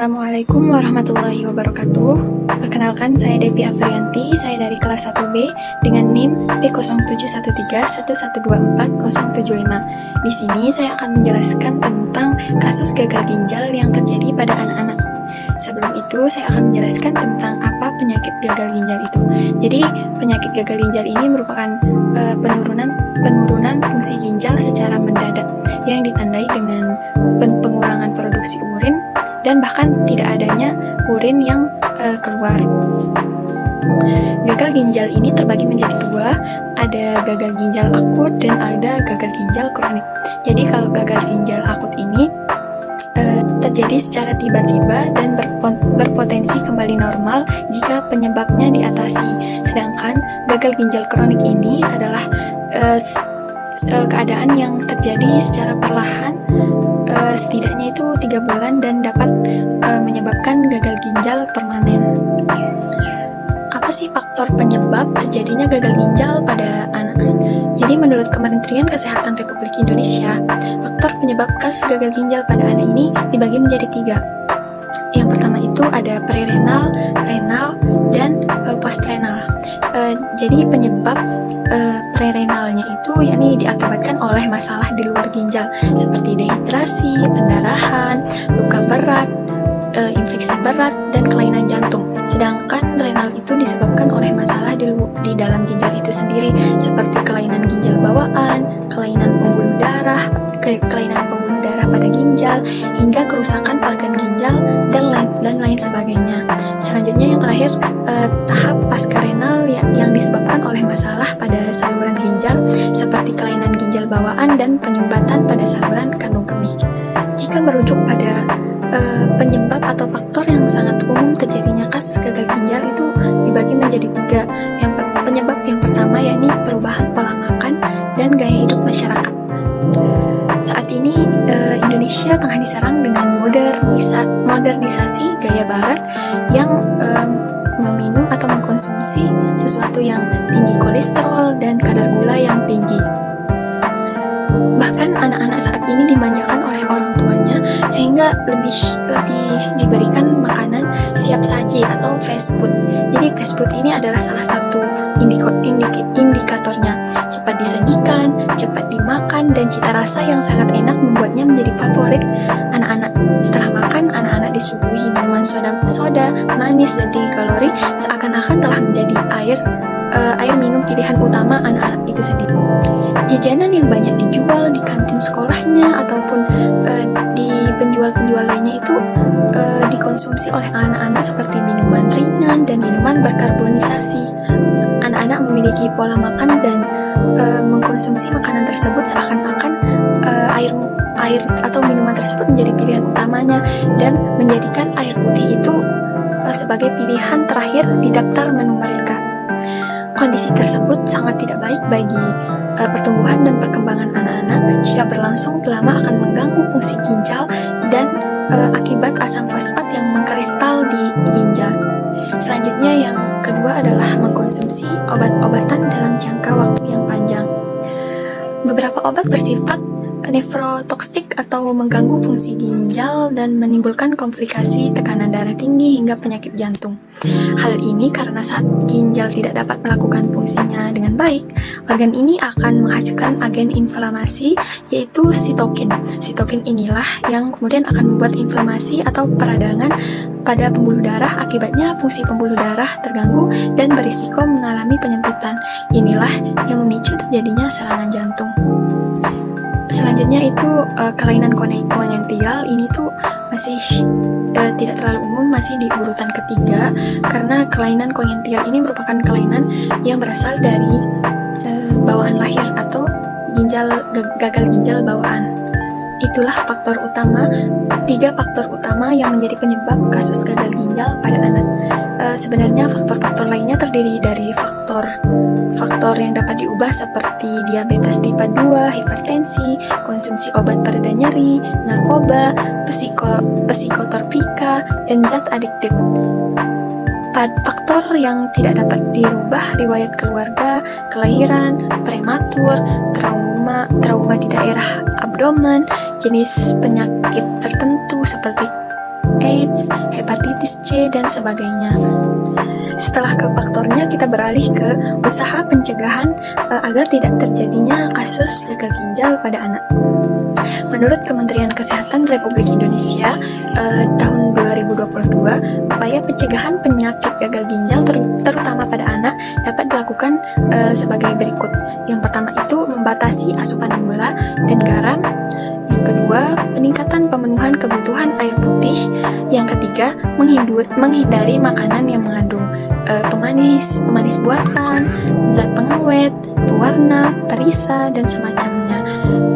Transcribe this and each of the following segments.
Assalamualaikum warahmatullahi wabarakatuh. Perkenalkan, saya Devi Afrianti, saya dari kelas 1B dengan NIM P071311240075. Di sini saya akan menjelaskan tentang kasus gagal ginjal yang terjadi pada anak-anak. Sebelum itu, saya akan menjelaskan tentang apa penyakit gagal ginjal itu. Jadi, penyakit gagal ginjal ini merupakan penurunan fungsi ginjal secara mendadak yang ditandai dengan pengurangan produksi urin dan bahkan tidak adanya urin yang keluar. Gagal ginjal ini terbagi menjadi dua, ada gagal ginjal akut dan ada gagal ginjal kronik. Jadi kalau gagal ginjal akut ini terjadi secara tiba-tiba dan berpotensi kembali normal jika penyebabnya diatasi. Sedangkan gagal ginjal kronik ini adalah keadaan yang terjadi secara perlahan, setidaknya itu 3 bulan dan dapat menyebabkan gagal ginjal permanen. Apa sih faktor penyebab terjadinya gagal ginjal pada anak? Jadi menurut Kementerian Kesehatan Republik Indonesia, faktor penyebab kasus gagal ginjal pada anak ini dibagi menjadi 3. Yang pertama itu ada prerenal, renal, dan postrenal. Jadi penyebab prerenalnya itu yakni diakibatkan oleh masalah di luar ginjal seperti dehidrasi, pendarahan, luka berat, infeksi berat, dan kelainan jantung. Sedangkan renal itu disebabkan oleh masalah di dalam ginjal itu sendiri seperti kelainan ginjal bawaan, kelainan pembuluh darah pada ginjal, hingga kerusakan organ ginjal dan lain sebagainya. Selanjutnya yang terakhir, tahap pascarenal yang disebabkan oleh masalah pada saluran ginjal seperti kelainan ginjal bawaan dan penyumbatan pada saluran kantung kemih. Jika merujuk pada penyebab atau faktor yang sangat umum terjadinya kasus gagal ginjal itu dibagi menjadi 3. Penyebab yang pertama yakni perubahan pola makan dan gaya hidup masyarakat. Saat ini Indonesia tengah diserang dengan modernisasi gaya barat yang meminum atau mengkonsumsi sesuatu yang tinggi kolesterol dan kadar gula yang tinggi. Bahkan anak-anak saat ini dimanjakan oleh orang tuanya sehingga lebih diberikan makanan siap saji atau fast food. Jadi fast food ini adalah salah satu indikatornya. Cepat disajikan, cepat dimakan, dan cita rasa yang sangat enak membuatnya menjadi favorit anak-anak. Setelah makan, anak-anak disuguhi minuman soda, manis, dan tinggi kalori, seakan-akan telah menjadi air minum pilihan utama anak-anak itu sendiri. Jajanan yang banyak dijual di kantin sekolahnya ataupun di penjual-penjual lainnya itu dikonsumsi oleh anak-anak seperti minuman ringan dan minuman berkarbonisasi. Anak-anak memiliki pola makan dan mengkonsumsi makanan tersebut seakan-akan air atau minuman tersebut menjadi pilihan utamanya dan menjadikan air putih itu sebagai pilihan terakhir di daftar menu mereka. Kondisi tersebut sangat tidak baik bagi pertumbuhan dan perkembangan anak-anak. Jika berlangsung lama akan mengganggu fungsi ginjal dan akibat asam fosfat yang mengkristal di ginjal. Selanjutnya yang kedua adalah mengkonsumsi obat-obatan dalam jangka waktu yang panjang. Beberapa obat bersifat nefrotoksik atau mengganggu fungsi ginjal dan menimbulkan komplikasi tekanan darah tinggi hingga penyakit jantung. Hal ini karena saat ginjal tidak dapat melakukan fungsinya dengan baik, organ ini akan menghasilkan agen inflamasi yaitu sitokin. Sitokin inilah yang kemudian akan membuat inflamasi atau peradangan pada pembuluh darah, akibatnya fungsi pembuluh darah terganggu dan berisiko mengalami penyempitan. Inilah yang memicu terjadinya serangan jantung. Selanjutnya itu kelainan kongenital. Ini tuh masih tidak terlalu umum, masih di urutan ketiga karena kelainan kongenital ini merupakan kelainan yang berasal dari bawaan lahir atau gagal ginjal bawaan. Itulah tiga faktor utama yang menjadi penyebab kasus gagal ginjal pada anak. Sebenarnya faktor-faktor lainnya terdiri dari faktor yang dapat diubah seperti diabetes tipe 2, hipertensi, konsumsi obat pereda nyeri, narkoba, psikotropika, dan zat adiktif. Faktor yang tidak dapat dirubah riwayat keluarga, kelahiran, prematur, trauma di daerah abdomen, jenis penyakit tertentu seperti AIDS, hepatitis C, dan sebagainya. Setelah ke faktornya, kita beralih ke usaha pencegahan agar tidak terjadinya kasus gagal ginjal pada anak. Menurut Kementerian Kesehatan Republik Indonesia, tahun 2022, upaya pencegahan penyakit gagal ginjal terutama pada anak dapat dilakukan sebagai berikut. Yang pertama itu membatasi asupan gula dan garam. Yang kedua, peningkatan pemenuhan kebutuhan air putih. Yang ketiga, menghindari makanan yang mengandung pemanis buatan, zat pengawet, pewarna, perisa, dan semacamnya.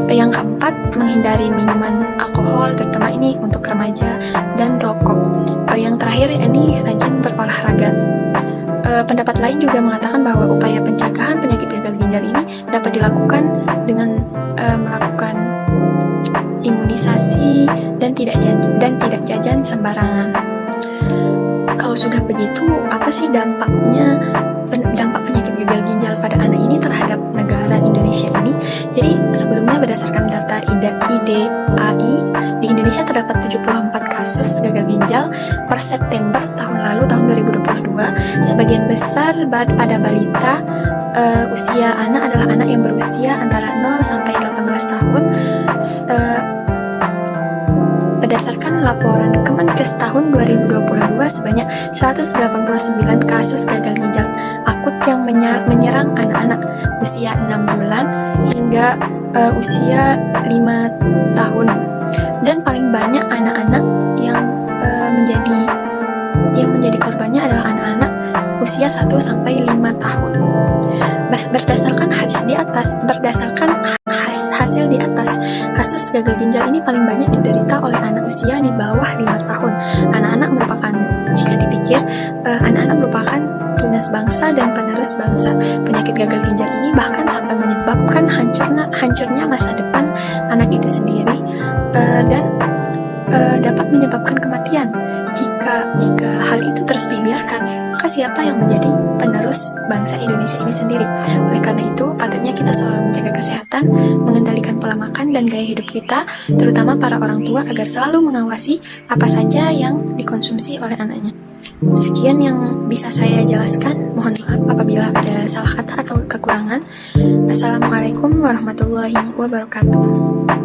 Yang keempat, menghindari minuman alkohol, terutama ini untuk remaja, dan rokok. Yang terakhir, ini rajin berolahraga. Pendapat lain juga mengatakan bahwa upaya pencegahan penyakit gagal ginjal ini dapat dilakukan dengan melakukan imunisasi dan tidak jajan sembarangan. Kalau sudah begitu, apa sih dampak penyakit gagal ginjal pada anak ini terhadap negara Indonesia ini? Jadi sebelumnya berdasarkan data IDAI, di Indonesia terdapat 74 kasus gagal ginjal per September tahun lalu, tahun 2022. Sebagian besar pada balita. Usia anak adalah anak yang berusia antara 0 sampai 18 tahun. Berdasarkan laporan Kemenkes tahun 2022, sebanyak 189 kasus gagal ginjal akut yang menyerang anak-anak usia 6 bulan hingga usia 5 tahun. Dan paling banyak anak-anak yang menjadi korbannya adalah anak-anak usia 1 sampai 5 tahun. Berdasarkan hasil di atas, kasus gagal ginjal ini paling banyak diderita oleh anak usia di bawah 5 tahun. Anak-anak merupakan, jika dipikir, anak-anak merupakan tunas bangsa dan penerus bangsa. Penyakit gagal ginjal ini bahkan sampai menyebabkan hancurnya masa depan anak itu sendiri, dan dapat menyebabkan kematian. Jika hal itu terus dibiarkan, maka siapa yang menjadi penerus bangsa Indonesia ini sendiri? Oleh karena itu, patutnya kita selalu menjaga kesehatan, mengendalikan pola makan dan gaya hidup kita, terutama para orang tua, agar selalu mengawasi apa saja yang dikonsumsi oleh anaknya. Sekian yang bisa saya jelaskan. Mohon maaf apabila ada salah kata atau kekurangan. Assalamualaikum warahmatullahi wabarakatuh.